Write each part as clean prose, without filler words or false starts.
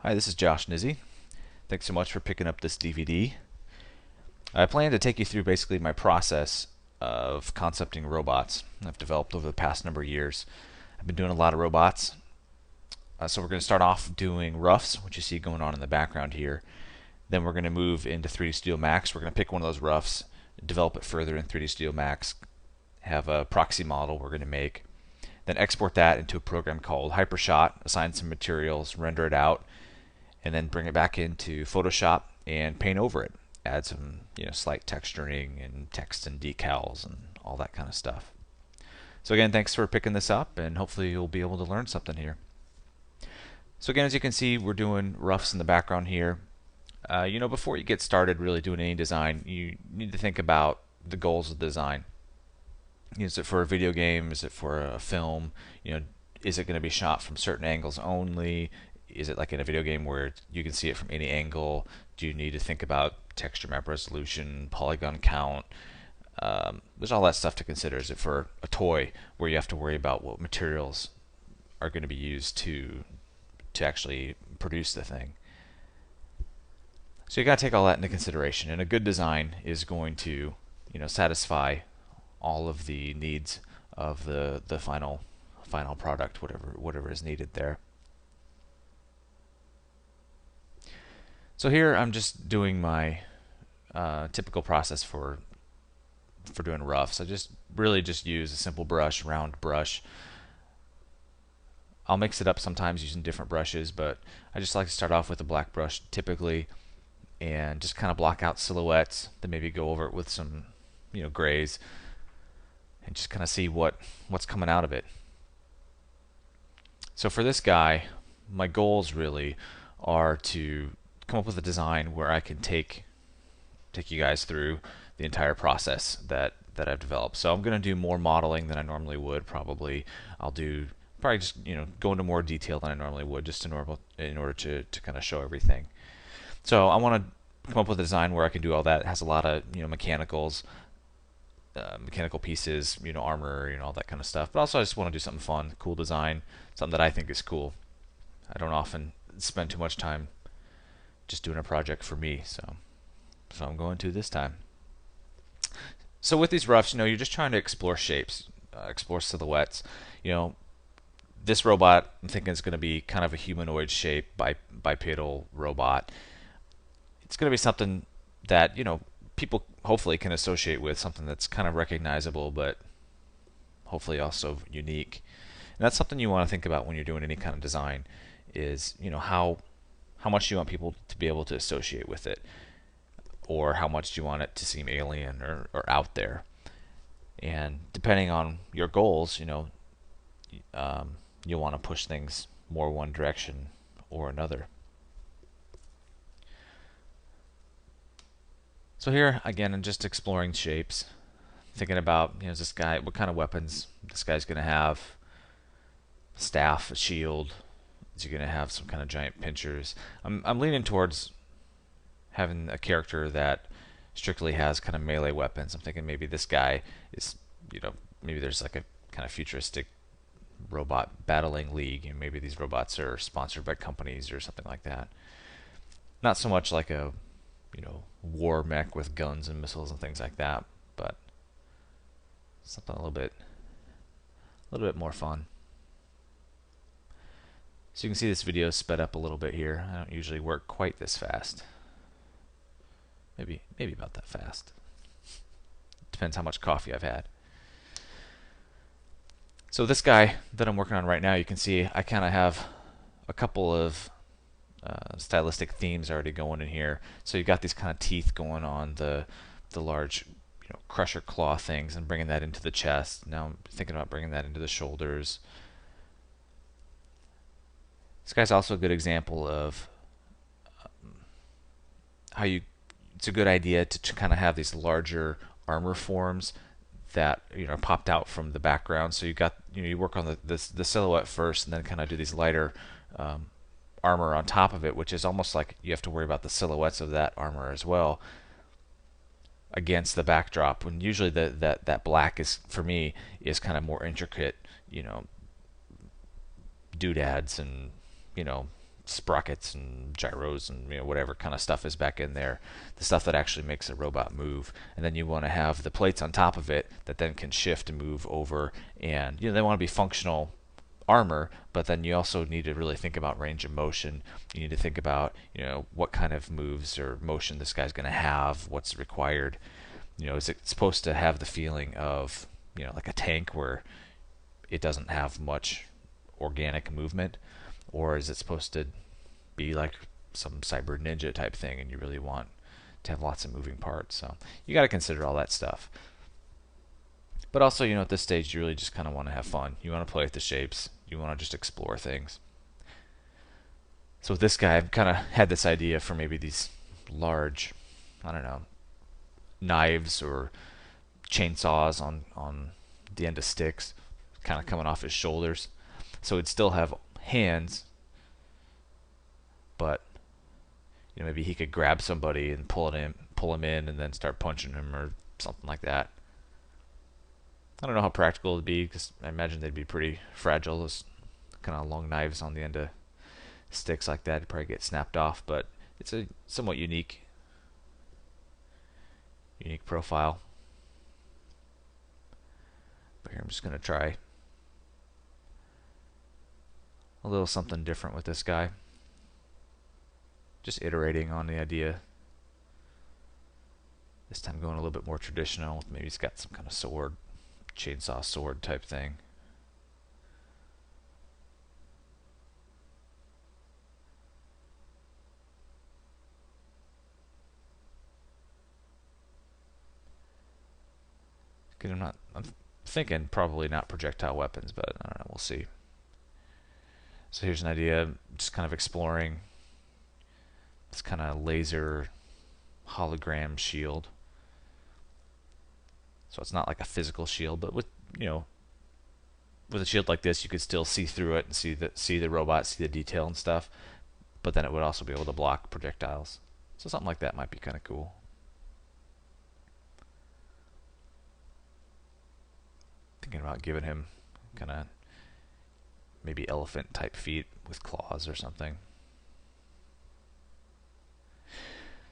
Hi, this is Josh Nizzi. Thanks so much for picking up this DVD. I plan to take you through basically my process of concepting robots I've developed over the past number of years. I've been doing a lot of robots. So we're going to start off doing roughs, which you see going on in the background here. Then we're going to move into 3D Studio Max. We're going to pick one of those roughs, develop it further in 3D Studio Max, have a proxy model we're going to make, then export that into a program called Hypershot, assign some materials, render it out, and then bring it back into Photoshop and paint over it. Add some slight texturing and text and decals and all that kind of stuff. So again, thanks for picking this up, and hopefully you'll be able to learn something here. So again, as you can see, we're doing roughs in the background here. Before you get started really doing any design, you need to think about the goals of the design. Is it for a video game? Is it for a film? Is it going to be shot from certain angles only? Is it like in a video game where you can see it from any angle? Do you need to think about texture map resolution, polygon count? There's all that stuff to consider. Is it for a toy where you have to worry about what materials are going to be used to actually produce the thing? So you got to take all that into consideration, and a good design is going to satisfy all of the needs of the final product, whatever is needed there. So here I'm just doing my typical process for doing roughs. I just use a simple brush, round brush. I'll mix it up sometimes using different brushes, but I just like to start off with a black brush typically, and just kind of block out silhouettes. Then maybe go over it with some grays, and just kind of see what's coming out of it. So for this guy, my goals really are to come up with a design where I can take you guys through the entire process that I've developed. So I'm going to do more modeling than I normally would. Probably I'll do just go into more detail than I normally would, just in order to kind of show everything. So I want to come up with a design where I can do all that. It has a lot of mechanicals, mechanical pieces, armor, all that kind of stuff. But also I just want to do something fun, cool design, something that I think is cool. I don't often spend too much time just doing a project for me, so I'm going to this time. So with these roughs, you're just trying to explore shapes, explore silhouettes. This robot, I'm thinking, is going to be kind of a humanoid shape, bipedal robot. It's going to be something that people hopefully can associate with, something that's kind of recognizable, but hopefully also unique. And that's something you want to think about when you're doing any kind of design, is how much do you want people to be able to associate with it, or how much do you want it to seem alien or out there. And depending on your goals, you'll want to push things more one direction or another. So here again, I'm just exploring shapes, thinking about is this guy, what kind of weapons this guy's going to have. Staff, a shield. Is he going to have some kind of giant pinchers? I'm leaning towards having a character that strictly has kind of melee weapons. I'm thinking maybe this guy is, maybe there's like a kind of futuristic robot battling league, and maybe these robots are sponsored by companies or something like that. Not so much like a war mech with guns and missiles and things like that, but something a little bit more fun. So you can see this video is sped up a little bit here. I don't usually work quite this fast. Maybe about that fast. Depends how much coffee I've had. So this guy that I'm working on right now, you can see I kind of have a couple of stylistic themes already going in here. So you've got these kind of teeth going on the large crusher claw things, and bringing that into the chest. Now I'm thinking about bringing that into the shoulders. This guy's also a good example of how it's a good idea to kind of have these larger armor forms that are popped out from the background. So you work on the silhouette first, and then kind of do these lighter armor on top of it, which is almost like you have to worry about the silhouettes of that armor as well against the backdrop. When usually that black is, for me, is kind of more intricate, doodads and sprockets and gyros and whatever kind of stuff is back in there, the stuff that actually makes a robot move. And then you want to have the plates on top of it that then can shift and move over, and they want to be functional armor, but then you also need to really think about range of motion. You need to think about what kind of moves or motion this guy's going to have, what's required. Is it supposed to have the feeling of like a tank where it doesn't have much organic movement, or is it supposed to be like some cyber ninja type thing and you really want to have lots of moving parts? So you got to consider all that stuff. But also, at this stage, you really just kind of want to have fun. You want to play with the shapes. You want to just explore things. So with this guy, I've kind of had this idea for maybe these large, I don't know, knives or chainsaws on the end of sticks, kind of coming off his shoulders. So he'd still have hands, but maybe he could grab somebody and pull him in, and then start punching him or something like that. I don't know how practical it'd be, because I imagine they'd be pretty fragile. Those kind of long knives on the end of sticks like that would probably get snapped off, but it's a somewhat unique profile. But here I'm just going to try a little something different with this guy. Just iterating on the idea. This time going a little bit more traditional. Maybe he's got some kind of sword, chainsaw sword type thing. I'm thinking probably not projectile weapons, but I don't know, we'll see. So here's an idea, just kind of exploring this kind of laser hologram shield. So it's not like a physical shield, but with a shield like this, you could still see through it and see the robot, see the detail and stuff. But then it would also be able to block projectiles. So something like that might be kind of cool. Thinking about giving him kind of maybe elephant type feet with claws or something.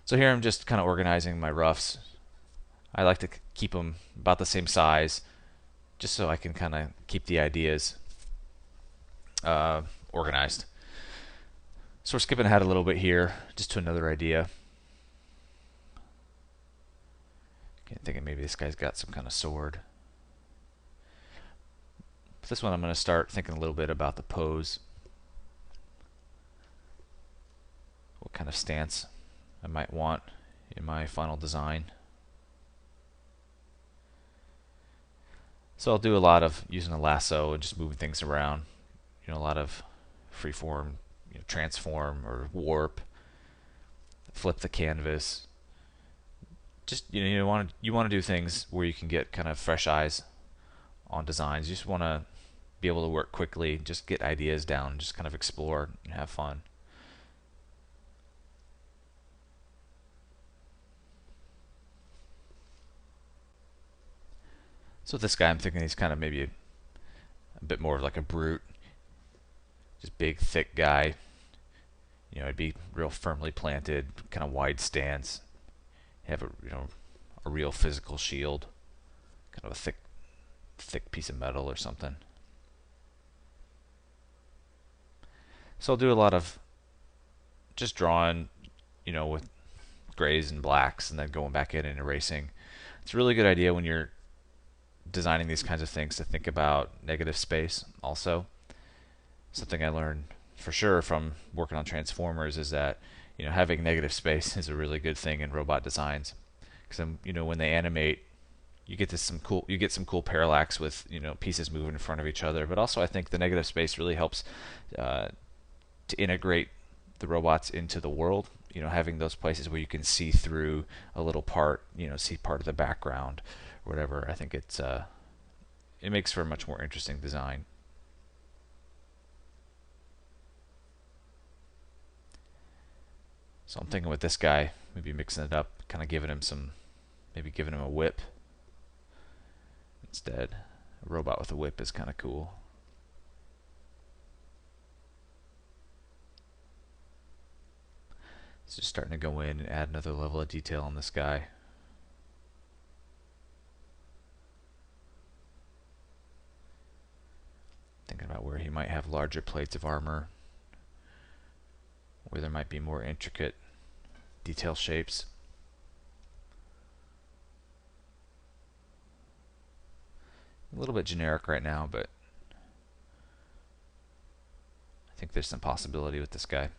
So here I'm just kind of organizing my roughs. I like to keep them about the same size, just so I can kind of keep the ideas organized. So we're skipping ahead a little bit here, just to another idea. Thinking maybe this guy's got some kind of sword. But this one I'm going to start thinking a little bit about the pose. What kind of stance I might want in my final design. So I'll do a lot of using a lasso and just moving things around. A lot of freeform, transform or warp, flip the canvas. Just you want to do things where you can get kind of fresh eyes on designs. You just want to be able to work quickly, just get ideas down, just kind of explore and have fun. So this guy, I'm thinking he's kind of maybe a bit more of like a brute, just big, thick guy. It'd be real firmly planted, kind of wide stance. Have a real physical shield, kind of a thick piece of metal or something. So I'll do a lot of just drawing, with grays and blacks, and then going back in and erasing. It's a really good idea when you're designing these kinds of things to think about negative space also. Something I learned for sure from working on Transformers is that having negative space is a really good thing in robot designs, because when they animate, you get some cool parallax with pieces moving in front of each other. But also I think the negative space really helps to integrate the robots into the world. Having those places where you can see through a little part, see part of the background, or whatever. I think it makes for a much more interesting design. So I'm thinking with this guy, maybe mixing it up, kind of giving him a whip instead. A robot with a whip is kind of cool. It's just starting to go in and add another level of detail on this guy. Thinking about where he might have larger plates of armor, where there might be more intricate detail shapes. A little bit generic right now, but I think there's some possibility with this guy.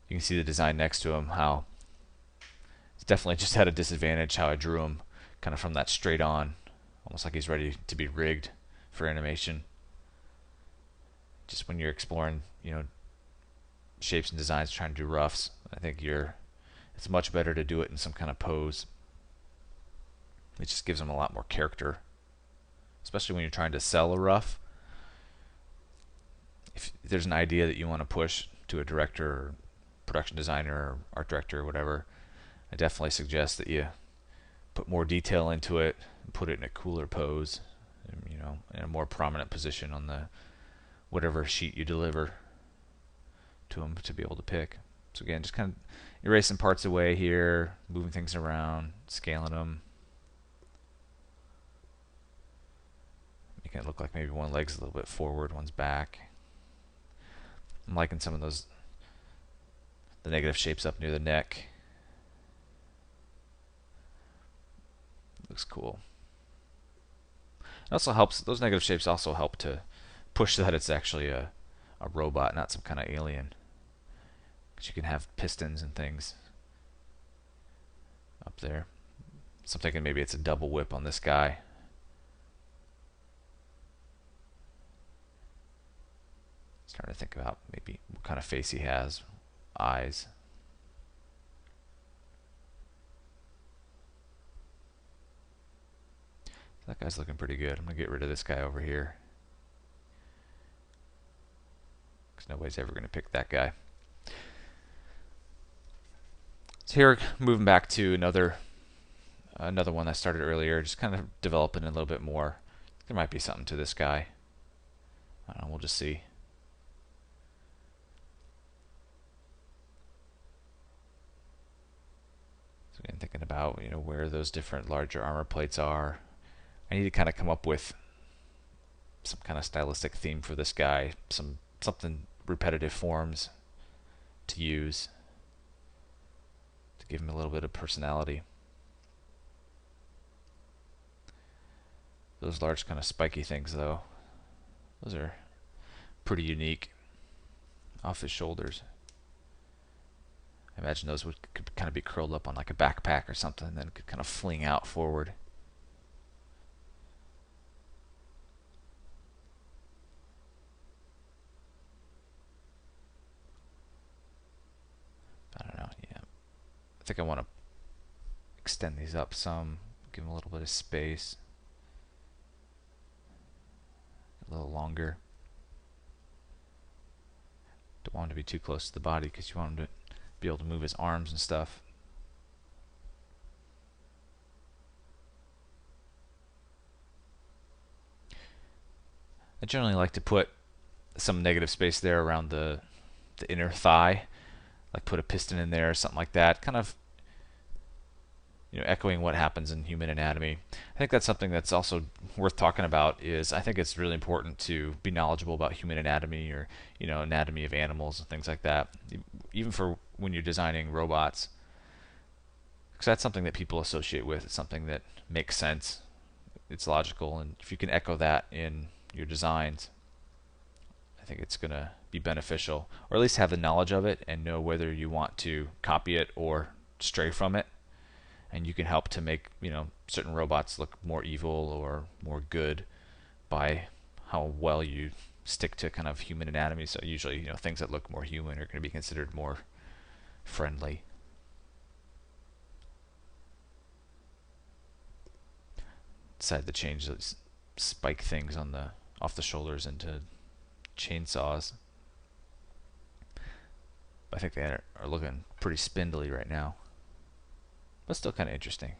You can see the design next to him, how it's definitely just at a disadvantage how I drew him kind of from that straight on, almost like he's ready to be rigged for animation. Just when you're exploring, shapes and designs, trying to do roughs, I think it's much better to do it in some kind of pose. It just gives them a lot more character, especially when you're trying to sell a rough. If there's an idea that you want to push to a director or production designer or art director or whatever, I definitely suggest that you put more detail into it and put it in a cooler pose, in a more prominent position on the whatever sheet you deliver to them to be able to pick. So again, just kind of erasing parts away here, moving things around, scaling them, making it look like maybe one leg's a little bit forward, one's back. I'm liking some of the negative shapes up near the neck. Looks cool. It also helps, those negative shapes also help to push that it's actually a robot, not some kind of alien. Because you can have pistons and things up there. So I'm thinking maybe it's a double whip on this guy. Starting to think about maybe what kind of face he has. Eyes. That guy's looking pretty good. I'm going to get rid of this guy over here, because nobody's ever going to pick that guy. So here, moving back to another one I started earlier, just kind of developing a little bit more. There might be something to this guy. I don't know, we'll just see. So again, thinking about where those different larger armor plates are. I need to kind of come up with some kind of stylistic theme for this guy, something repetitive forms to use to give him a little bit of personality. Those large kind of spiky things though, those are pretty unique off his shoulders. I imagine those could kind of be curled up on like a backpack or something, and then could kind of fling out forward. I don't know, yeah. I think I want to extend these up some, give them a little bit of space. A little longer. Don't want him to be too close to the body because you want him to be able to move his arms and stuff. I generally like to put some negative space there around the inner thigh, like put a piston in there or something like that, kind of echoing what happens in human anatomy. I think that's something that's also worth talking about. Is I think it's really important to be knowledgeable about human anatomy, or anatomy of animals and things like that, even for when you're designing robots, because that's something that people associate with. It's something that makes sense, it's logical, and if you can echo that in your designs, I think it's going to be beneficial, or at least have the knowledge of it and know whether you want to copy it or stray from it. And you can help to make certain robots look more evil or more good by how well you stick to kind of human anatomy. So usually things that look more human are going to be considered more friendly. Decided to change those spike things on off the shoulders into chainsaws. I think they are looking pretty spindly right now, but still kind of interesting.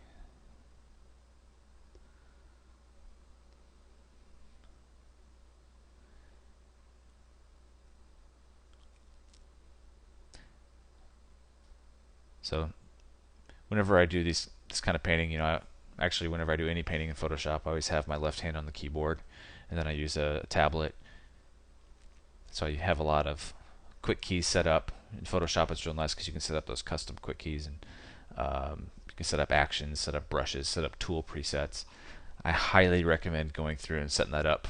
So whenever I do this kind of painting, actually whenever I do any painting in Photoshop, I always have my left hand on the keyboard, and then I use a tablet. So you have a lot of quick keys set up. In Photoshop, it's real nice because you can set up those custom quick keys, and you can set up actions, set up brushes, set up tool presets. I highly recommend going through and setting that up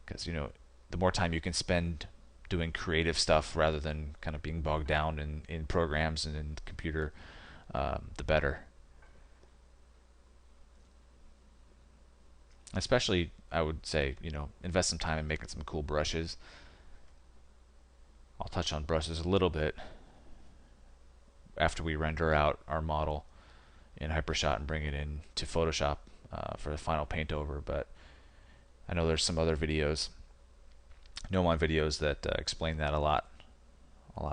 because the more time you can spend doing creative stuff rather than kind of being bogged down in programs and in the computer, the better. Especially, I would say, invest some time in making some cool brushes. I'll touch on brushes a little bit after we render out our model in Hypershot and bring it into Photoshop for the final paint over. But I know there's some other videos, Nomon videos, that explain that a lot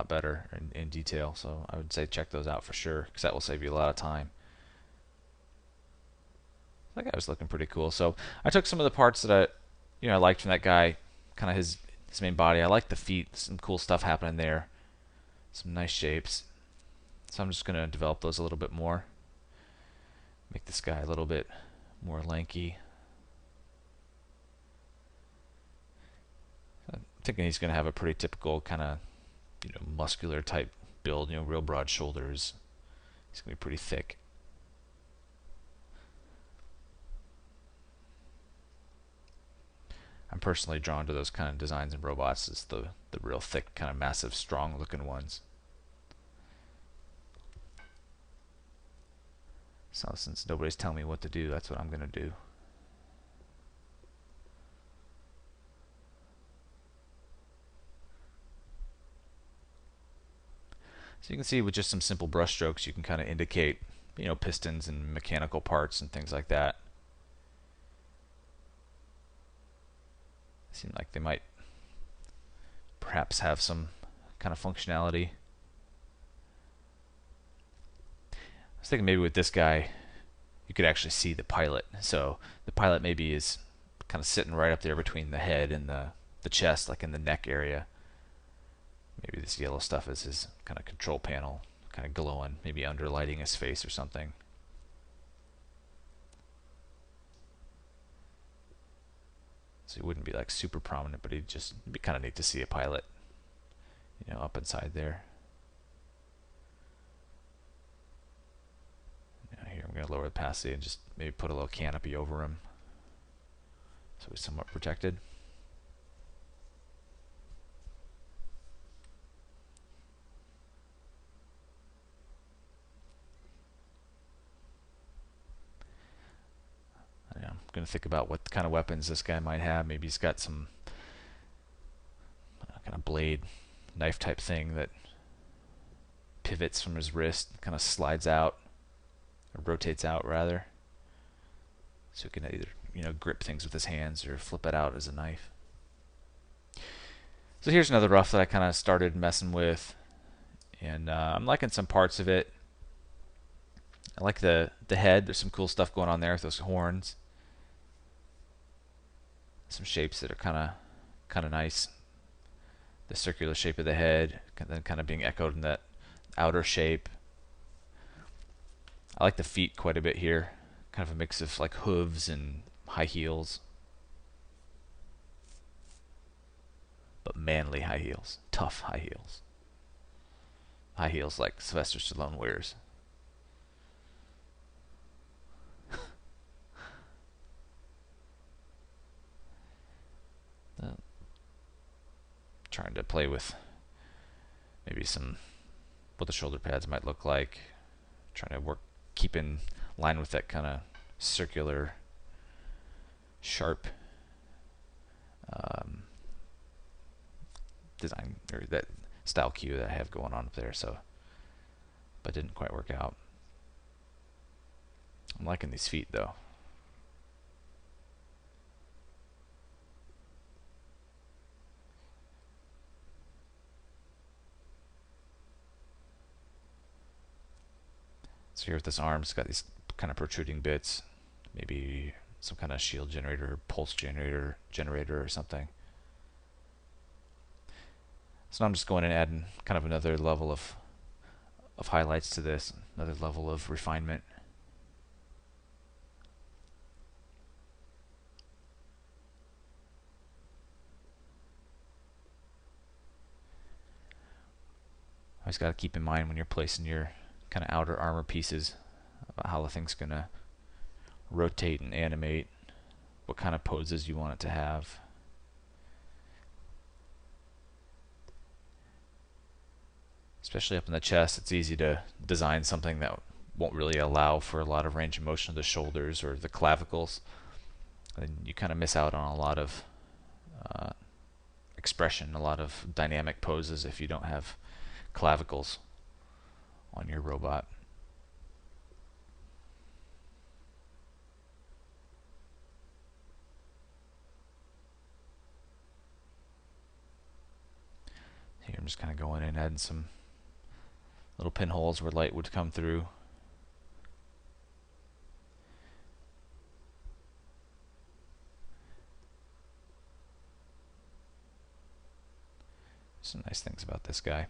better in detail. So I would say check those out for sure, because that will save you a lot of time. That guy was looking pretty cool. So I took some of the parts that I liked from that guy, kind of his main body. I like the feet, some cool stuff happening there, some nice shapes. So I'm just going to develop those a little bit more, make this guy a little bit more lanky. I'm thinking he's going to have a pretty typical kind of muscular type build, real broad shoulders. He's going to be pretty thick. I'm personally drawn to those kind of designs in robots, is the real thick, kind of massive, strong looking ones. So since nobody's telling me what to do, that's what I'm going to do. So you can see with just some simple brush strokes, you can kind of indicate, pistons and mechanical parts and things like that. Seem like they might perhaps have some kind of functionality. I was thinking maybe with this guy, you could actually see the pilot. So the pilot maybe is kind of sitting right up there between the head and the chest, like in the neck area. Maybe this yellow stuff is his kind of control panel, kind of glowing, maybe underlighting his face or something. So he wouldn't be like super prominent, but it'd be kind of neat to see a pilot, up inside there. Now here I'm going to lower the opacity and just maybe put a little canopy over him, so he's somewhat protected. I'm going to think about what kind of weapons this guy might have. Maybe he's got some kind of blade, knife type thing that pivots from his wrist, kind of slides out, or rotates out rather, so he can either grip things with his hands or flip it out as a knife. So here's another rough that I kind of started messing with, and I'm liking some parts of it. I like the head. There's some cool stuff going on there with those horns. Some shapes that are kind of nice. The circular shape of the head, then kind of being echoed in that outer shape. I like the feet quite a bit here. Kind of a mix of like hooves and high heels. But manly high heels. Tough high heels. High heels like Sylvester Stallone wears. Trying to play with maybe what the shoulder pads might look like. Trying to keep in line with that kind of circular, sharp design, or that style cue that I have going on up there. So, but didn't quite work out. I'm liking these feet though. So here with this arm, it's got these kind of protruding bits, maybe some kind of shield generator, pulse generator or something. So now I'm just going and adding kind of another level of of highlights to this, another level of refinement. Always got to keep in mind when you're placing your kind of outer armor pieces about how the thing's going to rotate and animate, what kind of poses you want it to have. Especially up in the chest, it's easy to design something that won't really allow for a lot of range of motion of the shoulders or the clavicles. And you kind of miss out on a lot of expression, a lot of dynamic poses if you don't have clavicles on your robot. Here I'm just kind of going in and adding some little pinholes where light would come through. Some nice things about this guy.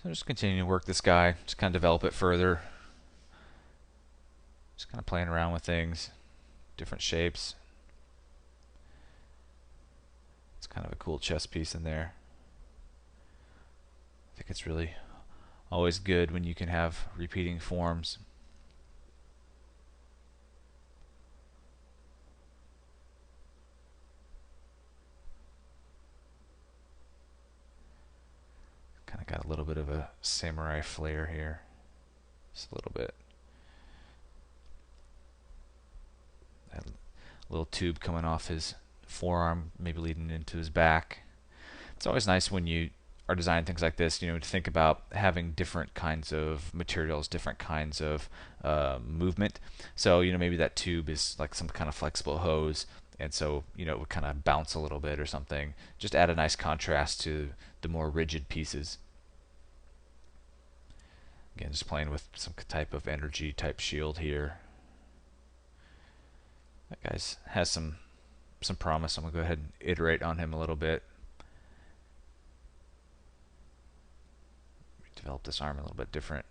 So just continuing to work this guy, just kind of develop it further. Just kind of playing around with things, different shapes. It's kind of a cool chest piece in there. I think it's really always good when you can have repeating forms. Kind of got a little bit of a samurai flair here. Just a little bit. That little tube coming off his forearm, maybe leading into his back. It's always nice when you are designing things like this, to think about having different kinds of materials, different kinds of movement. So, maybe that tube is like some kind of flexible hose, and so, it would kind of bounce a little bit or something. Just add a nice contrast to the more rigid pieces. Again, just playing with some type of energy type shield here. That guy has some promise. I'm going to go ahead and iterate on him a little bit. Develop this arm a little bit different.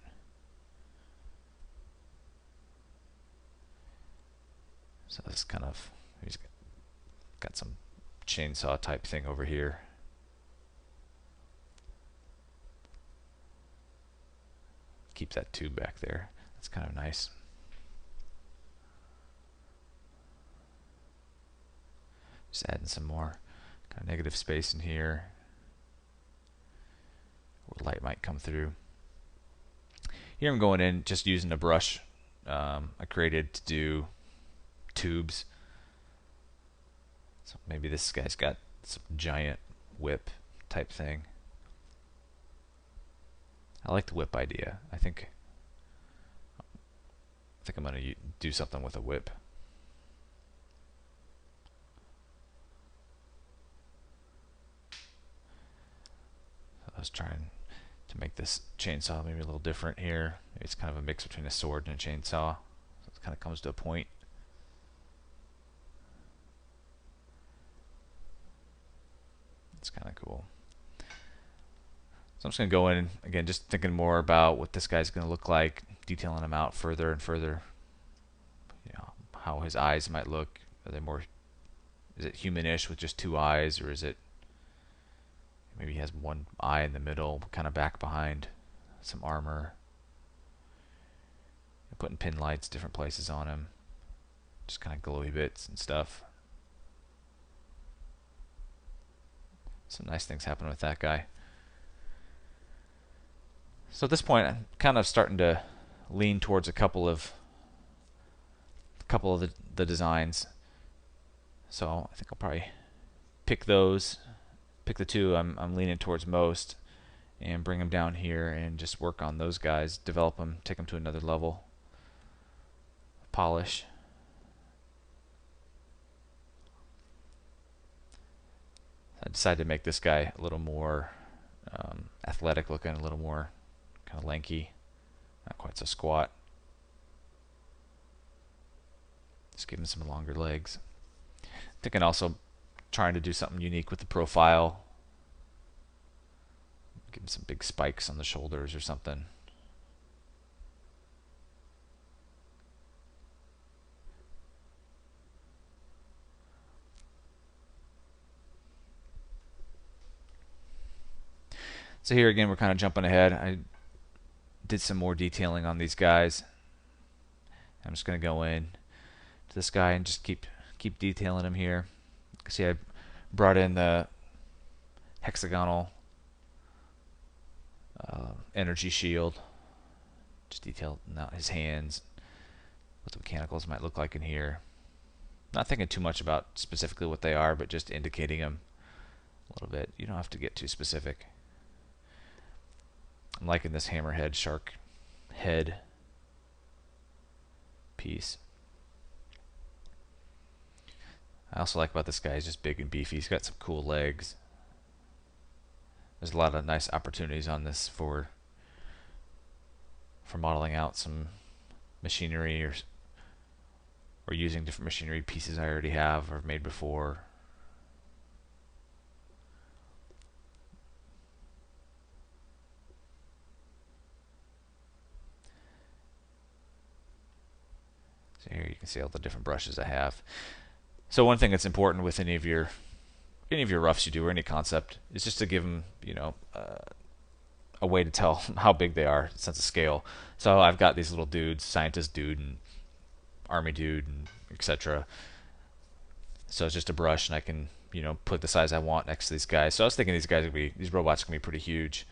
So this kind of, he's got some chainsaw type thing over here. Keep that tube back there. That's kind of nice. Just adding some more kind of negative space in here where light might come through. Here I'm going in just using a brush I created to do tubes. So maybe this guy's got some giant whip type thing. I like the whip idea. I think I'm going to do something with a whip. I was trying to make this chainsaw maybe a little different here. Maybe it's kind of a mix between a sword and a chainsaw. So it kind of comes to a point. It's kind of cool. So I'm just going to go in, again, just thinking more about what this guy's going to look like, detailing him out further and further. How his eyes might look. Are they more, is it humanish with just two eyes, or is it maybe he has one eye in the middle, kind of back behind some armor. Putting pin lights different places on him. Just kind of glowy bits and stuff. Some nice things happen with that guy. So at this point, I'm kind of starting to lean towards a couple of the designs. So I think I'll probably pick those. Pick the two I'm leaning towards most, and bring them down here and just work on those guys, develop them, take them to another level, polish. I decided to make this guy a little more athletic looking, a little more kind of lanky, not quite so squat. Just give him some longer legs. Thinking also trying to do something unique with the profile. Give him some big spikes on the shoulders or something. So here again, we're kind of jumping ahead. I did some more detailing on these guys. I'm just going to go in to this guy and just keep detailing him here. See, I brought in the hexagonal energy shield. Just detail out his hands, what the mechanicals might look like in here. Not thinking too much about specifically what they are, but just indicating them a little bit. You don't have to get too specific. I'm liking this hammerhead shark head piece. I also like about this guy, he's just big and beefy. He's got some cool legs. There's a lot of nice opportunities on this for modeling out some machinery or using different machinery pieces I already have or made before. So here you can see all the different brushes I have. So one thing that's important with any of your roughs you do or any concept is just to give them, a way to tell how big they are, sense of scale. So I've got these little dudes, scientist dude and army dude and etc. So it's just a brush and I can, put the size I want next to these guys. So I was thinking these robots can be pretty huge.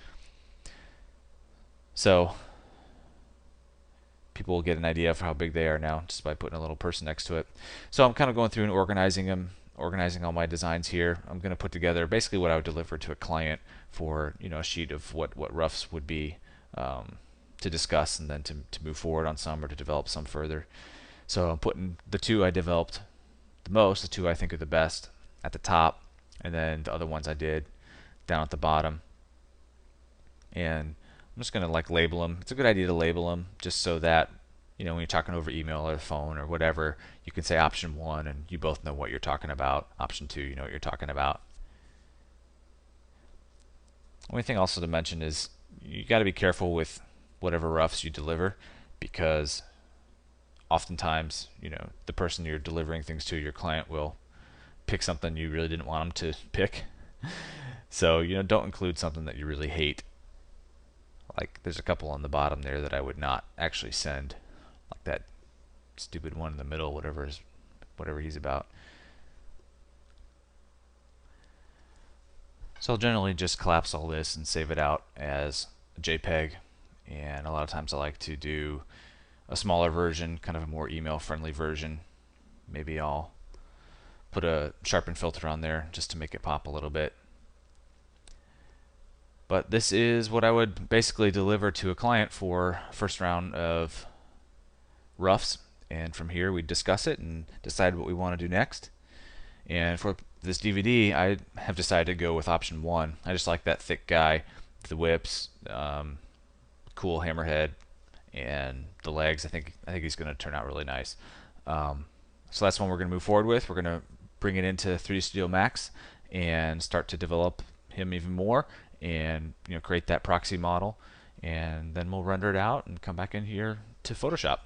So people will get an idea of how big they are now just by putting a little person next to it. So I'm kind of going through and organizing them, organizing all my designs here. I'm going to put together basically what I would deliver to a client for a sheet of what roughs would be to discuss and then to move forward on some or to develop some further. So I'm putting the two I developed the most, the two I think are the best, at the top, and then the other ones I did down at the bottom. And I'm just going to label them. It's a good idea to label them just so that when you're talking over email or phone or whatever, you can say option 1 and you both know what you're talking about. Option 2, you know what you're talking about. Only thing also to mention is you got to be careful with whatever roughs you deliver, because oftentimes, the person you're delivering things to, your client, will pick something you really didn't want them to pick. So, don't include something that you really hate. Like there's a couple on the bottom there that I would not actually send, like that stupid one in the middle, whatever he's about. So I'll generally just collapse all this and save it out as a JPEG, and a lot of times I like to do a smaller version, kind of a more email friendly version. Maybe I'll put a sharpen filter on there just to make it pop a little bit. But this is what I would basically deliver to a client for first round of roughs, and from here we discuss it and decide what we want to do next. And for this DVD, I have decided to go with option 1. I just like that thick guy, the whips, cool hammerhead, and the legs. I think he's going to turn out really nice. So that's one we're going to move forward with. We're going to bring it into 3D Studio Max and start to develop him even more, and create that proxy model, and then we'll render it out and come back in here to Photoshop.